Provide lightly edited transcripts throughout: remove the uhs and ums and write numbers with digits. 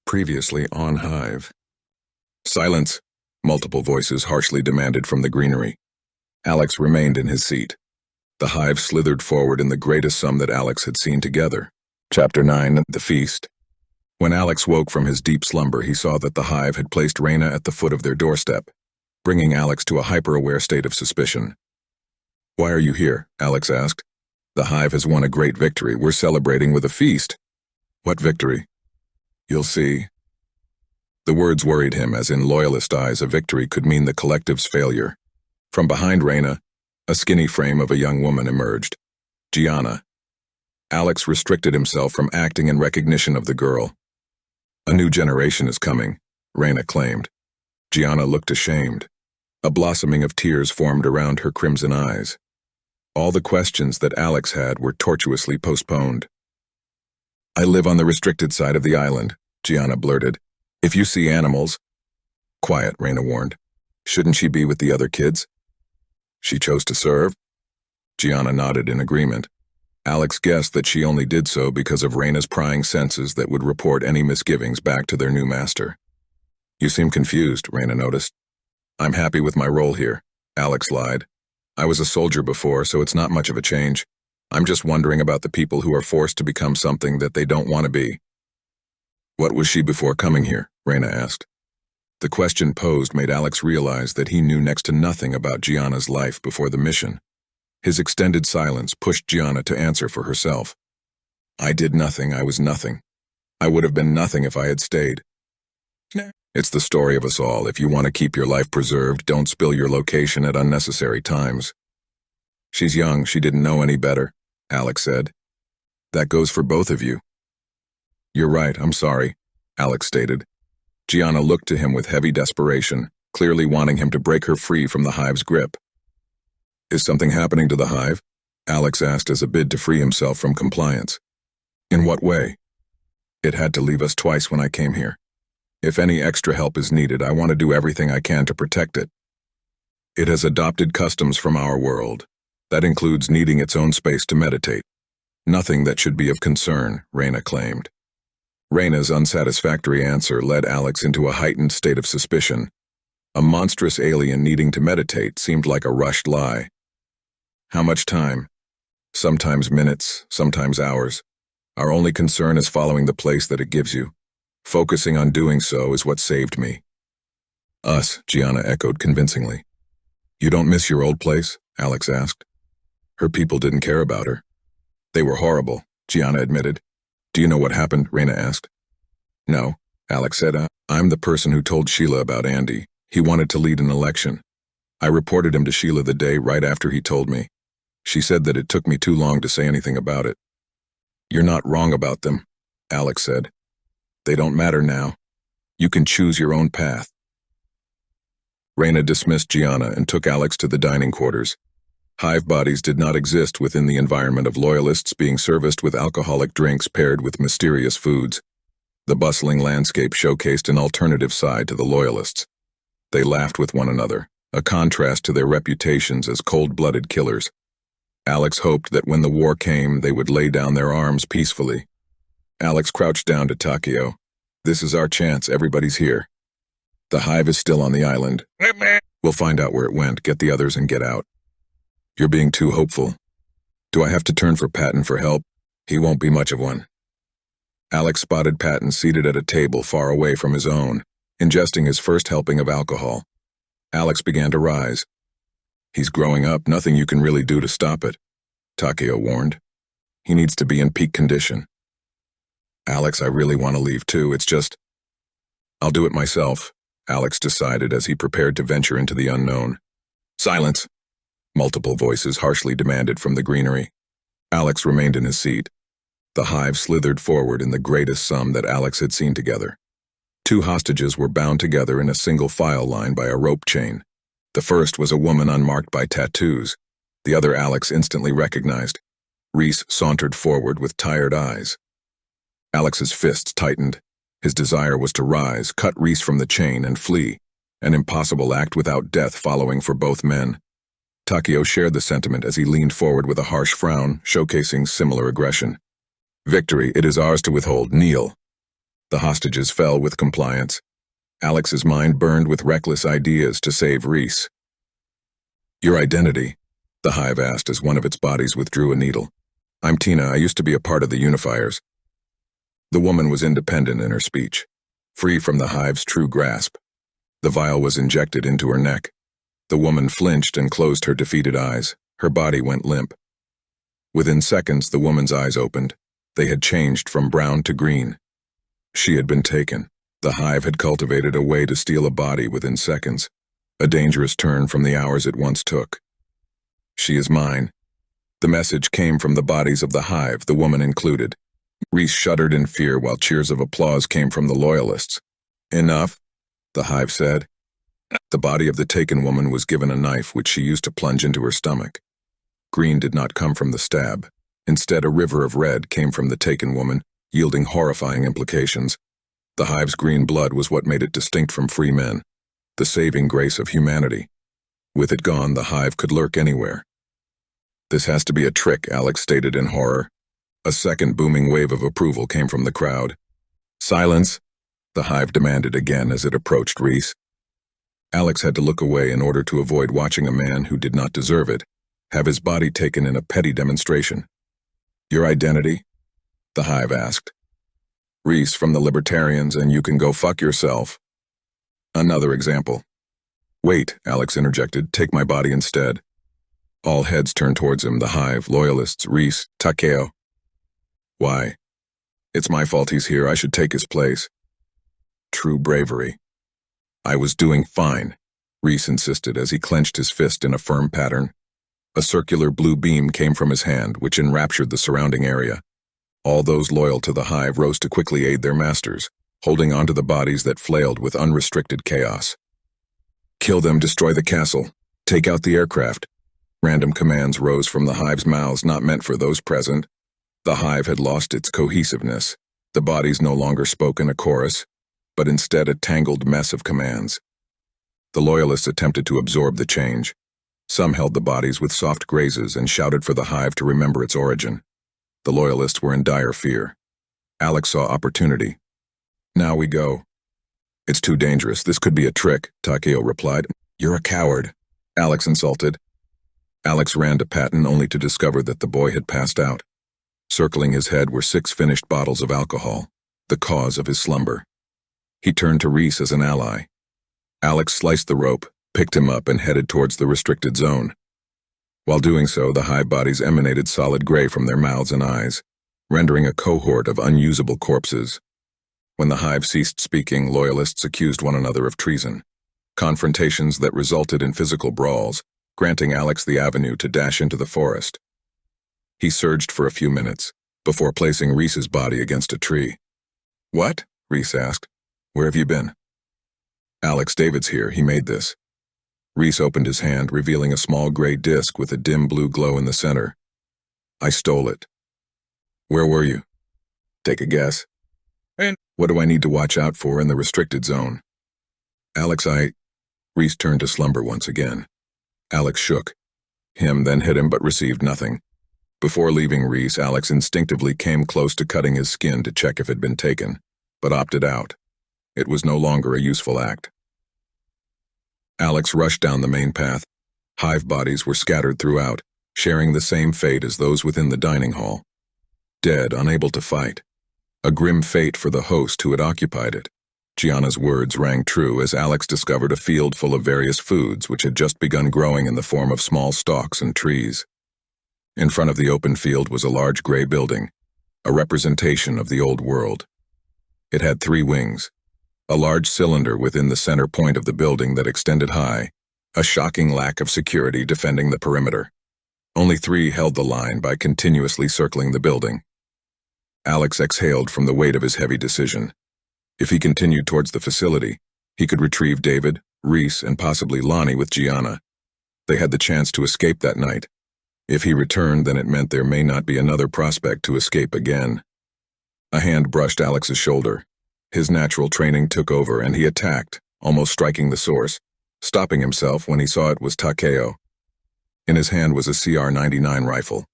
Previously on Hive. Silence! Multiple voices harshly demanded from the greenery. Alex remained in his seat. The Hive slithered forward in the greatest sum that Alex had seen together. Chapter 9, The Feast. When Alex woke from his deep slumber, he saw that the Hive had placed Raina at the foot of their doorstep, bringing Alex to a hyper-aware state of suspicion. "Why are you here?" Alex asked. "The Hive has won a great victory. We're celebrating with a feast." "What victory?" "You'll see." The words worried him, as in Loyalist eyes a victory could mean the collective's failure. From behind Raina, a skinny frame of a young woman emerged. Gianna. Alex restricted himself from acting in recognition of the girl. "A new generation is coming," Raina claimed. Gianna looked ashamed. A blossoming of tears formed around her crimson eyes. All the questions that Alex had were tortuously postponed. "I live on the restricted side of the island," Gianna blurted. "If you see animals—" "Quiet," Raina warned. "Shouldn't she be with the other kids?" "She chose to serve?" Gianna nodded in agreement. Alex guessed that she only did so because of Raina's prying senses that would report any misgivings back to their new master. "You seem confused," Raina noticed. "I'm happy with my role here," Alex lied. "I was a soldier before, so it's not much of a change. I'm just wondering about the people who are forced to become something that they don't want to be." "What was she before coming here?" Raina asked. The question posed made Alex realize that he knew next to nothing about Gianna's life before the mission. His extended silence pushed Gianna to answer for herself. "I did nothing. I was nothing. I would have been nothing if I had stayed." "It's the story of us all. If you want to keep your life preserved, don't spill your location at unnecessary times." "She's young. She didn't know any better," Alex said. "That goes for both of you." "You're right. I'm sorry," Alex stated. Gianna looked to him with heavy desperation, clearly wanting him to break her free from the Hive's grip. "Is something happening to the Hive?" Alex asked as a bid to free himself from compliance. "In what way?" "It had to leave us twice when I came here. If any extra help is needed, I want to do everything I can to protect it. It has adopted customs from our world. That includes needing its own space to meditate. Nothing that should be of concern," Raina claimed. Raina's unsatisfactory answer led Alex into a heightened state of suspicion. A monstrous alien needing to meditate seemed like a rushed lie. "How much time?" "Sometimes minutes, sometimes hours. Our only concern is following the place that it gives you. Focusing on doing so is what saved me." "Us," Gianna echoed convincingly. "You don't miss your old place?" Alex asked. "Her people didn't care about her." "They were horrible," Gianna admitted. "Do you know what happened?" Raina asked. "No," Alex said. "I'm the person who told Sheila about Andy. He wanted to lead an election. I reported him to Sheila the day right after he told me. She said that it took me too long to say anything about it." "You're not wrong about them," Alex said. "They don't matter now. You can choose your own path." Raina dismissed Gianna and took Alex to the dining quarters. Hive bodies did not exist within the environment of loyalists being serviced with alcoholic drinks paired with mysterious foods. The bustling landscape showcased an alternative side to the loyalists. They laughed with one another, a contrast to their reputations as cold-blooded killers. Alex hoped that when the war came, they would lay down their arms peacefully. Alex crouched down to Takeo. "This is our chance. Everybody's here. The Hive is still on the island. We'll find out where it went, get the others, and get out." "You're being too hopeful. Do I have to turn for Patton for help? He won't be much of one." Alex spotted Patton seated at a table far away from his own, ingesting his first helping of alcohol. Alex began to rise. "He's growing up. Nothing you can really do to stop it," Takeo warned. "He needs to be in peak condition." "Alex, I really want to leave too. It's just—" "I'll do it myself," Alex decided as he prepared to venture into the unknown. "Silence!" Multiple voices harshly demanded from the greenery. Alex remained in his seat. The Hive slithered forward in the greatest sum that Alex had seen together. Two hostages were bound together in a single file line by a rope chain. The first was a woman unmarked by tattoos. The other Alex instantly recognized. Reese sauntered forward with tired eyes. Alex's fists tightened. His desire was to rise, cut Reese from the chain, and flee, an impossible act without death following for both men. Takeo shared the sentiment as he leaned forward with a harsh frown, showcasing similar aggression. "Victory, it is ours to withhold. Kneel." The hostages fell with compliance. Alex's mind burned with reckless ideas to save Reese. "Your identity?" the Hive asked as one of its bodies withdrew a needle. "I'm Tina. I used to be a part of the Unifiers." The woman was independent in her speech, free from the Hive's true grasp. The vial was injected into her neck. The woman flinched and closed her defeated eyes. Her body went limp. Within seconds, the woman's eyes opened. They had changed from brown to green. She had been taken. The Hive had cultivated a way to steal a body within seconds, a dangerous turn from the hours it once took. "She is mine." The message came from the bodies of the Hive, the woman included. Reese shuddered in fear while cheers of applause came from the Loyalists. "Enough," the Hive said. The body of the taken woman was given a knife which she used to plunge into her stomach. Green did not come from the stab. Instead, a river of red came from the taken woman, yielding horrifying implications. The Hive's green blood was what made it distinct from free men, the saving grace of humanity. With it gone, the Hive could lurk anywhere. "This has to be a trick," Alex stated in horror. A second booming wave of approval came from the crowd. "Silence," the Hive demanded again as it approached Reese. Alex had to look away in order to avoid watching a man who did not deserve it have his body taken in a petty demonstration. "Your identity?" the Hive asked. "Reese from the Libertarians, and you can go fuck yourself." Another example. "Wait," Alex interjected, "take my body instead." All heads turned towards him, the Hive, Loyalists, Reese, Takeo. "Why? It's my fault he's here. I should take his place." True bravery. "I was doing fine," Reese insisted as he clenched his fist in a firm pattern. A circular blue beam came from his hand, which enraptured the surrounding area. All those loyal to the Hive rose to quickly aid their masters, holding onto the bodies that flailed with unrestricted chaos. "Kill them, destroy the castle, take out the aircraft." Random commands rose from the Hive's mouths not meant for those present. The Hive had lost its cohesiveness. The bodies no longer spoke in a chorus, but instead a tangled mess of commands. The Loyalists attempted to absorb the change. Some held the bodies with soft grazes and shouted for the Hive to remember its origin. The Loyalists were in dire fear. Alex saw opportunity. "Now we go." "It's too dangerous. This could be a trick," Takeo replied. "You're a coward," Alex insulted. Alex ran to Patton only to discover that the boy had passed out. Circling his head were 6 finished bottles of alcohol, the cause of his slumber. He turned to Reese as an ally. Alex sliced the rope, picked him up, and headed towards the restricted zone. While doing so, the Hive bodies emanated solid gray from their mouths and eyes, rendering a cohort of unusable corpses. When the Hive ceased speaking, Loyalists accused one another of treason, confrontations that resulted in physical brawls, granting Alex the avenue to dash into the forest. He surged for a few minutes, before placing Reese's body against a tree. "What?" Reese asked. "Where have you been?" "Alex David's here. He made this." Reese opened his hand, revealing a small gray disc with a dim blue glow in the center. "I stole it." "Where were you?" "Take a guess." "And what do I need to watch out for in the restricted zone?" "Alex, Reese turned to slumber once again. Alex shook him, then hit him, but received nothing. Before leaving Reese, Alex instinctively came close to cutting his skin to check if it had been taken, but opted out. It was no longer a useful act. Alex rushed down the main path. Hive bodies were scattered throughout, sharing the same fate as those within the dining hall. Dead, unable to fight. A grim fate for the host who had occupied it. Gianna's words rang true as Alex discovered a field full of various foods which had just begun growing in the form of small stalks and trees. In front of the open field was a large gray building, a representation of the old world. It had 3 wings. A large cylinder within the center point of the building that extended high, a shocking lack of security defending the perimeter. Only 3 held the line by continuously circling the building. Alex exhaled from the weight of his heavy decision. If he continued towards the facility, he could retrieve David, Reese, and possibly Lonnie with Gianna. They had the chance to escape that night. If he returned, then it meant there may not be another prospect to escape again. A hand brushed Alex's shoulder. His natural training took over and he attacked, almost striking the source, stopping himself when he saw it was Takeo. In his hand was a CR-99 rifle.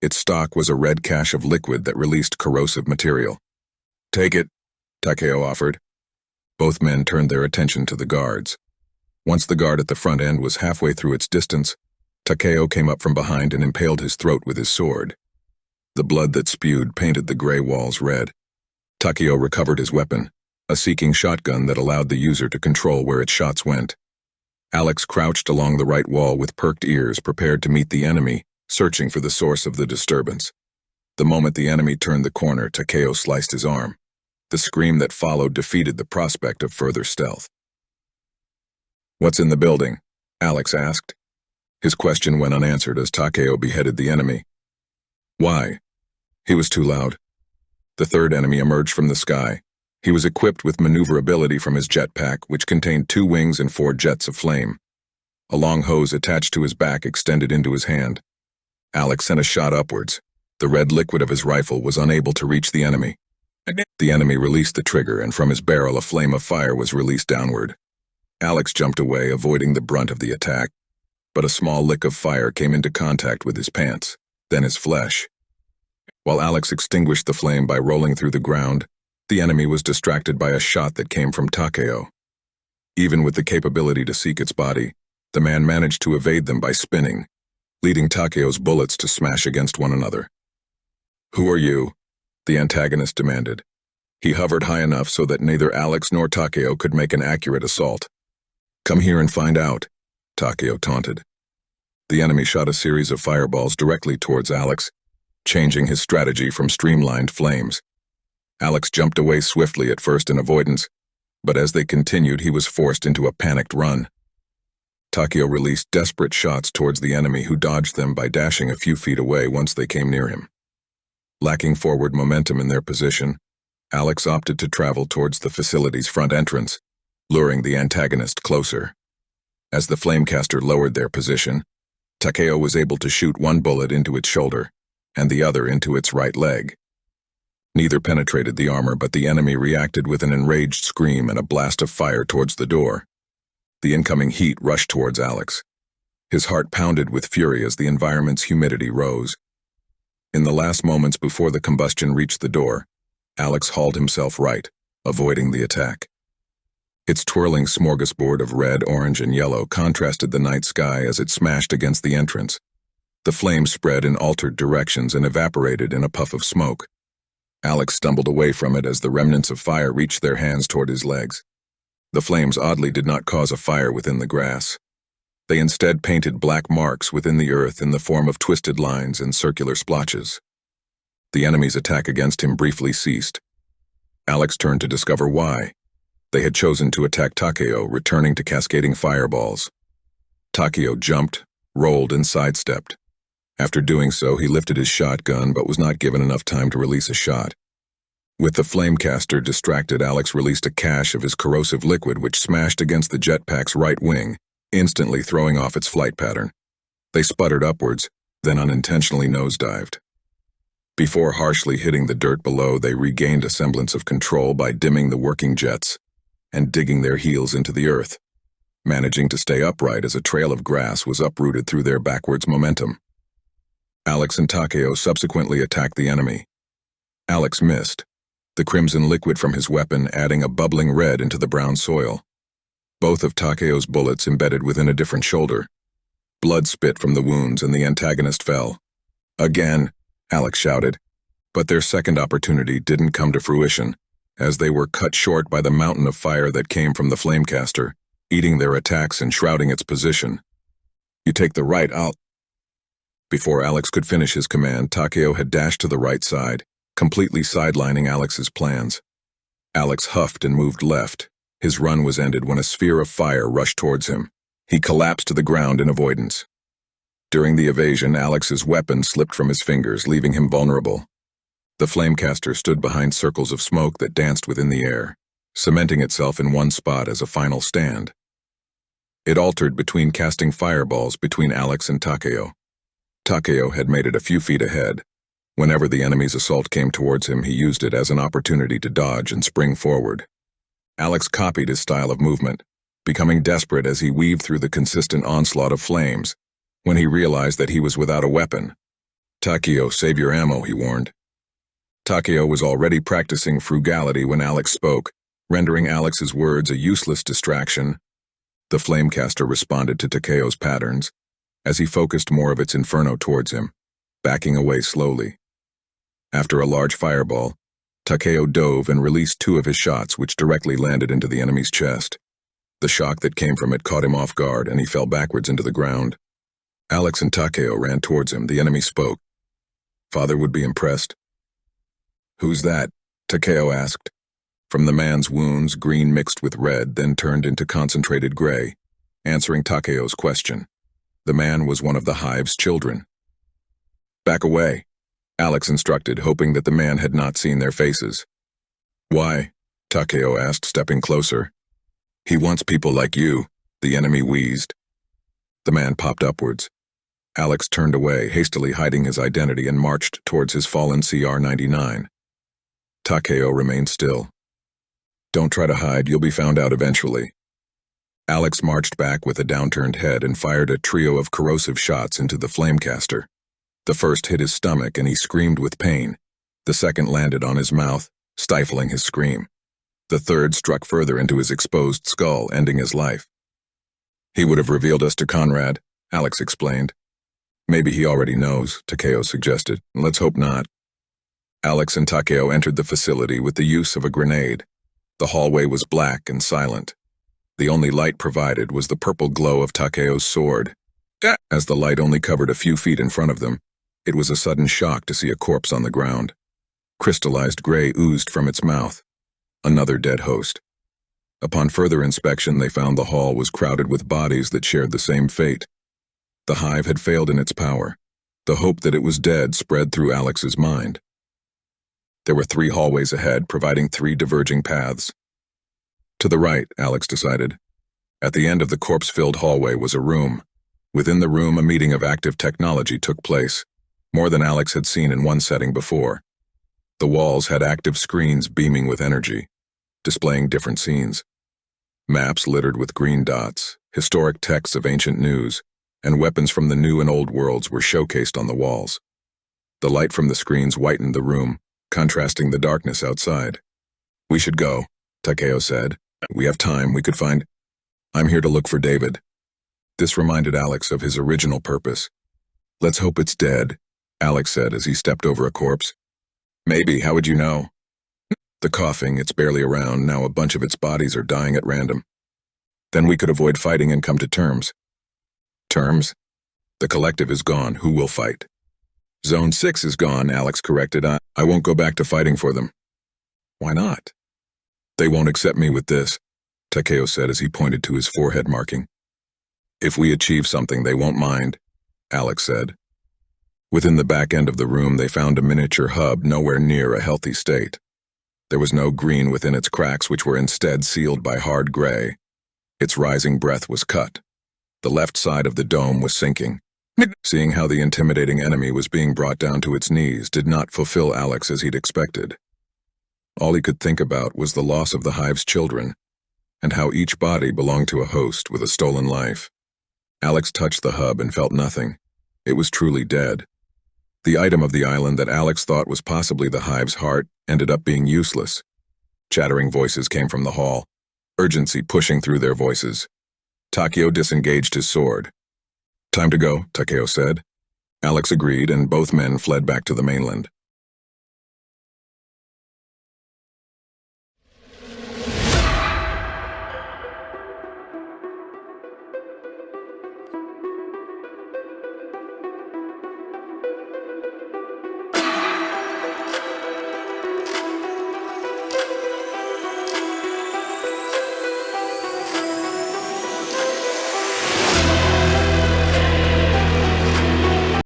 Its stock was a red cache of liquid that released corrosive material. "Take it," Takeo offered. Both men turned their attention to the guards. Once the guard at the front end was halfway through its distance, Takeo came up from behind and impaled his throat with his sword. The blood that spewed painted the gray walls red. Takeo recovered his weapon, a seeking shotgun that allowed the user to control where its shots went. Alex crouched along the right wall with perked ears, prepared to meet the enemy, searching for the source of the disturbance. The moment the enemy turned the corner, Takeo sliced his arm. The scream that followed defeated the prospect of further stealth. "What's in the building?" Alex asked. His question went unanswered as Takeo beheaded the enemy. "Why?" He was too loud. The third enemy emerged from the sky. He was equipped with maneuverability from his jetpack, which contained 2 wings and 4 jets of flame. A long hose attached to his back extended into his hand. Alex sent a shot upwards. The red liquid of his rifle was unable to reach the enemy. The enemy released the trigger, and from his barrel a flame of fire was released downward. Alex jumped away, avoiding the brunt of the attack. But a small lick of fire came into contact with his pants, then his flesh. While Alex extinguished the flame by rolling through the ground, the enemy was distracted by a shot that came from Takeo. Even with the capability to seek its body, the man managed to evade them by spinning, leading Takeo's bullets to smash against one another. "Who are you?" the antagonist demanded. He hovered high enough so that neither Alex nor Takeo could make an accurate assault. "Come here and find out," Takeo taunted. The enemy shot a series of fireballs directly towards Alex, changing his strategy from streamlined flames. Alex jumped away swiftly, at first in avoidance, but as they continued, he was forced into a panicked run. Takeo released desperate shots towards the enemy, who dodged them by dashing a few feet away once they came near him. Lacking forward momentum in their position, Alex opted to travel towards the facility's front entrance, luring the antagonist closer. As the flamecaster lowered their position, Takeo was able to shoot one bullet into its shoulder, and the other into its right leg. Neither penetrated the armor, but the enemy reacted with an enraged scream and a blast of fire towards the door. The incoming heat rushed towards Alex. His heart pounded with fury as the environment's humidity rose. In the last moments before the combustion reached the door, Alex hauled himself right, avoiding the attack. Its twirling smorgasbord of red, orange, and yellow contrasted the night sky as it smashed against the entrance. The flames spread in altered directions and evaporated in a puff of smoke. Alex stumbled away from it as the remnants of fire reached their hands toward his legs. The flames oddly did not cause a fire within the grass. They instead painted black marks within the earth in the form of twisted lines and circular splotches. The enemy's attack against him briefly ceased. Alex turned to discover why. They had chosen to attack Takeo, returning to cascading fireballs. Takeo jumped, rolled, and sidestepped. After doing so, he lifted his shotgun but was not given enough time to release a shot. With the flamecaster distracted, Alex released a cache of his corrosive liquid, which smashed against the jetpack's right wing, instantly throwing off its flight pattern. They sputtered upwards, then unintentionally nosedived. Before harshly hitting the dirt below, they regained a semblance of control by dimming the working jets and digging their heels into the earth, managing to stay upright as a trail of grass was uprooted through their backwards momentum. Alex and Takeo subsequently attacked the enemy. Alex missed, the crimson liquid from his weapon adding a bubbling red into the brown soil. Both of Takeo's bullets embedded within a different shoulder. Blood spit from the wounds and the antagonist fell. "Again," Alex shouted, but their second opportunity didn't come to fruition, as they were cut short by the mountain of fire that came from the flamecaster, eating their attacks and shrouding its position. "You take the right, I'll—" Before Alex could finish his command, Takeo had dashed to the right side, completely sidelining Alex's plans. Alex huffed and moved left. His run was ended when a sphere of fire rushed towards him. He collapsed to the ground in avoidance. During the evasion, Alex's weapon slipped from his fingers, leaving him vulnerable. The flamecaster stood behind circles of smoke that danced within the air, cementing itself in one spot as a final stand. It altered between casting fireballs between Alex and Takeo. Takeo had made it a few feet ahead. Whenever the enemy's assault came towards him, he used it as an opportunity to dodge and spring forward. Alex copied his style of movement, becoming desperate as he weaved through the consistent onslaught of flames, when he realized that he was without a weapon. "Takeo, save your ammo," he warned. Takeo was already practicing frugality when Alex spoke, rendering Alex's words a useless distraction. The flamecaster responded to Takeo's patterns, as he focused more of its inferno towards him, backing away slowly. After a large fireball, Takeo dove and released 2 of his shots, which directly landed into the enemy's chest. The shock that came from it caught him off guard, and he fell backwards into the ground. Alex and Takeo ran towards him. The enemy spoke. Father would be impressed. "Who's that?" Takeo asked. From the man's wounds, green mixed with red, then turned into concentrated gray, answering Takeo's question. The man was one of the Hive's children. "Back away," Alex instructed, hoping that the man had not seen their faces. "Why?" Takeo asked, stepping closer. "He wants people like you," the enemy wheezed. The man popped upwards. Alex turned away, hastily hiding his identity, and marched towards his fallen CR-99. Takeo remained still. "Don't try to hide, you'll be found out eventually." Alex marched back with a downturned head and fired a trio of corrosive shots into the flamecaster. The first hit his stomach and he screamed with pain. The second landed on his mouth, stifling his scream. The third struck further into his exposed skull, ending his life. "He would have revealed us to Conrad," Alex explained. "Maybe he already knows," Takeo suggested. "Let's hope not." Alex and Takeo entered the facility with the use of a grenade. The hallway was black and silent. The only light provided was the purple glow of Takeo's sword. As the light only covered a few feet in front of them, it was a sudden shock to see a corpse on the ground. Crystallized gray oozed from its mouth. Another dead host. Upon further inspection, they found the hall was crowded with bodies that shared the same fate. The Hive had failed in its power. The hope that it was dead spread through Alex's mind. There were 3 hallways ahead, providing 3 diverging paths. To the right, Alex decided. At the end of the corpse-filled hallway was a room. Within the room, a meeting of active technology took place, more than Alex had seen in one setting before. The walls had active screens beaming with energy, displaying different scenes. Maps littered with green dots, historic texts of ancient news, and weapons from the new and old worlds were showcased on the walls. The light from the screens whitened the room, contrasting the darkness outside. "We should go," Takeo said. "We have time, we could find—" "I'm here to look for David." This reminded Alex of his original purpose. "Let's hope it's dead," Alex said as he stepped over a corpse. "Maybe, how would you know?" "The coughing, it's barely around, now a bunch of its bodies are dying at random. Then we could avoid fighting and come to terms." "Terms? The collective is gone, who will fight?" "Zone 6 is gone," Alex corrected. I won't go back to fighting for them." "Why not?" "They won't accept me with this," Takeo said as he pointed to his forehead marking. "If we achieve something, they won't mind," Alex said. Within the back end of the room, they found a miniature hub nowhere near a healthy state. There was no green within its cracks, which were instead sealed by hard gray. Its rising breath was cut. The left side of the dome was sinking. Seeing how the intimidating enemy was being brought down to its knees did not fulfill Alex as he'd expected. All he could think about was the loss of the Hive's children, and how each body belonged to a host with a stolen life. Alex touched the hub and felt nothing. It was truly dead. The item of the island that Alex thought was possibly the Hive's heart ended up being useless. Chattering voices came from the hall, urgency pushing through their voices. Takeo disengaged his sword. "Time to go," Takeo said. Alex agreed, and both men fled back to the mainland.